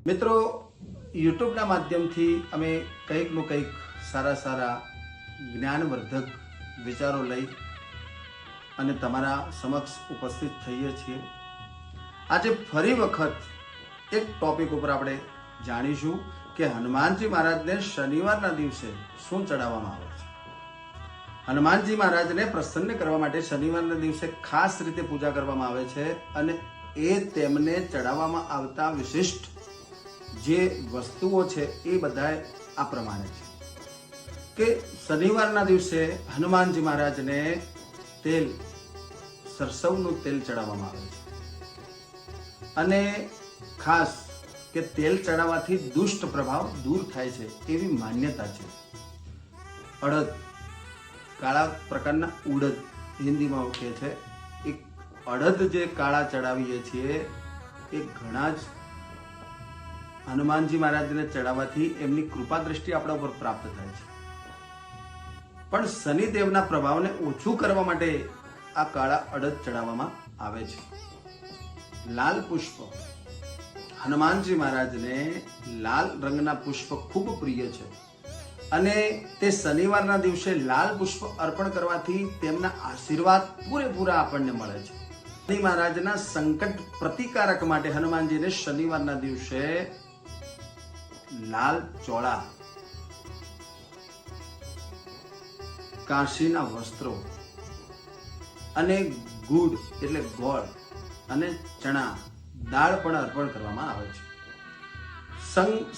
મિત્રો, યુટ્યુબના માધ્યમથી અમે કંઈકનું કંઈક સારા જ્ઞાનવર્ધક વિચારો લઈ અને તમારા સમક્ષ ઉપસ્થિત થઈએ છીએ. આજે ફરી વખત એક ટોપિક ઉપર આપણે જાણીશું કે હનુમાનજી મહારાજને શનિવારના દિવસે શું ચડાવવામાં આવે છે. હનુમાનજી મહારાજને પ્રસન્ન કરવા માટે શનિવારના દિવસે ખાસ રીતે પૂજા કરવામાં આવે છે અને એ તેમને ચડાવવામાં આવતા વિશિષ્ટ જે વસ્તુઓ છે એ બધા આ પ્રમાણે છે કે શનિવારના દિવસે હનુમાનજી મહારાજને તેલ, સરસવનું તેલ ચડાવવામાં આવે છે અને ખાસ કે તેલ ચડાવવાથી દુષ્ટ પ્રભાવ દૂર થાય છે એવી માન્યતા છે. અડદ, કાળા પ્રકારના ઉડદ હિન્દીમાં કહે છે, એક અડદ જે કાળા ચડાવીએ છીએ એ ઘણા જ હનુમાનજી મહારાજને ચડાવવાથી એમની કૃપા દ્રષ્ટિ આપણા ઉપર પ્રાપ્ત થાય છે. પણ શનિદેવના પ્રભાવને ઓછું કરવા માટે આ કાળા અડદ ચડાવવામાં આવે છે. લાલ પુષ્પ, હનુમાનજી મહારાજને લાલ રંગના પુષ્પ ખૂબ પ્રિય છે અને તે શનિવારના દિવસે લાલ પુષ્પ અર્પણ કરવાથી તેમના આશીર્વાદ પૂરેપૂરા આપણને મળે છે. શનિ મહારાજના સંકટ પ્રતિકારક માટે હનુમાનજીને શનિવારના દિવસે લાલ ચોળા, કાશીના વસ્ત્રો અને ગુડ એટલે ગોળ અને ચણા દાળ પણ અર્પણ કરવામાં આવે છે.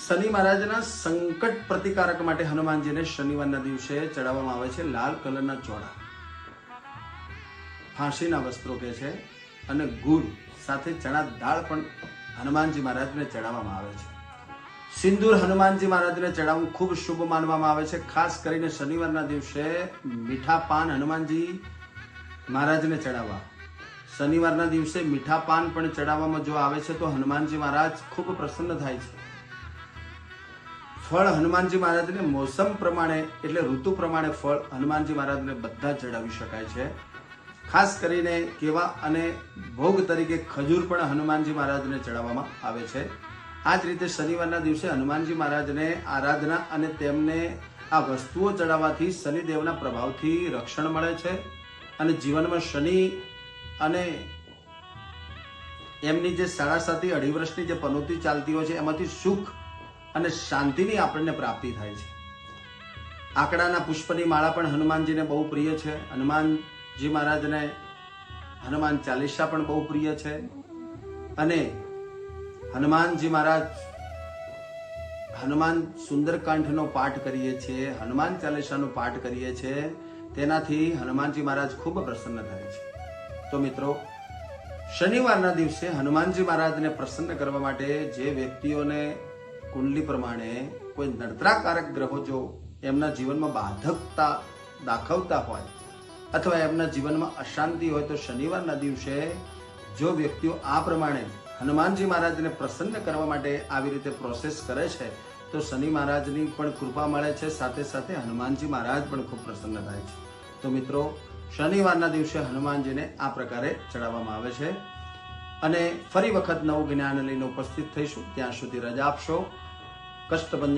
શનિ મહારાજના સંકટ પ્રતિકારક માટે હનુમાનજીને શનિવારના દિવસે ચડાવવામાં આવે છે લાલ કલરના ચોળા, ફાંસીના વસ્ત્રો કે છે અને ગુડ સાથે ચણા દાળ પણ હનુમાનજી મહારાજને ચડાવવામાં આવે છે. સિંદૂર હનુમાનજી મહારાજને ચડાવવું ખૂબ શુભ માનવામાં આવે છે. ખાસ કરીને શનિવારના દિવસે મીઠા પાન હનુમાનજી મહારાજને ચડાવવા. શનિવારના દિવસે મીઠા પાન પણ ચડાવવામાં જો આવે છે તો હનુમાનજી મહારાજ ખૂબ પ્રસન્ન થાય છે. ફળ હનુમાનજી મહારાજને મોસમ પ્રમાણે એટલે ઋતુ પ્રમાણે ફળ હનુમાનજી મહારાજને બધા ચડાવી શકાય છે. ખાસ કરીને કેવા અને ભોગ તરીકે ખજૂર પણ હનુમાનજી મહારાજને ચડાવવામાં આવે છે. આ જ રીતે શનિવારના દિવસે હનુમાનજી મહારાજને આરાધના અને તેમને આ વસ્તુઓ ચડાવવાથી શનિદેવના પ્રભાવથી રક્ષણ મળે છે અને જીવનમાં શનિ અને એમની જે 7.5 થી 2.5 વર્ષની જે પનોતી ચાલતી હોય છે એમાંથી સુખ અને શાંતિની આપણને પ્રાપ્તિ થાય છે. આંકડાના પુષ્પની માળા પણ હનુમાનજીને બહુ પ્રિય છે. હનુમાનજી મહારાજને હનુમાન ચાલીસા પણ બહુ પ્રિય છે અને હનુમાનજી મહારાજ હનુમાન સુંદરકાંડનો પાઠ કરીએ છીએ, હનુમાન ચાલીસાનો પાઠ કરીએ છીએ, તેનાથી હનુમાનજી મહારાજ ખૂબ પ્રસન્ન થાય છે. તો મિત્રો, શનિવારના દિવસે હનુમાનજી મહારાજને પ્રસન્ન કરવા માટે જે વ્યક્તિઓને કુંડલી પ્રમાણે કોઈ નડતરાકારક ગ્રહો જો એમના જીવનમાં બાધકતા દાખવતા હોય અથવા એમના જીવનમાં અશાંતિ હોય તો શનિવારના દિવસે જો વ્યક્તિઓ આ પ્રમાણે હનુમાનજી મહારાજને પ્રસન્ન કરવા માટે આવી રીતે પ્રોસેસ કરે છે તો શનિ મહારાજની પણ કૃપા મળે છે, સાથે સાથે હનુમાનજી મહારાજ પણ ખૂબ પ્રસન્ન થાય છે. તો મિત્રો, શનિવારના દિવસે હનુમાનજીને આ પ્રકારે ચડાવવામાં આવે છે અને ફરી વખત નવું જ્ઞાન લઈને ઉપસ્થિત થઈશું. ત્યાં સુધી રજા આપશો. કષ્ટભંજન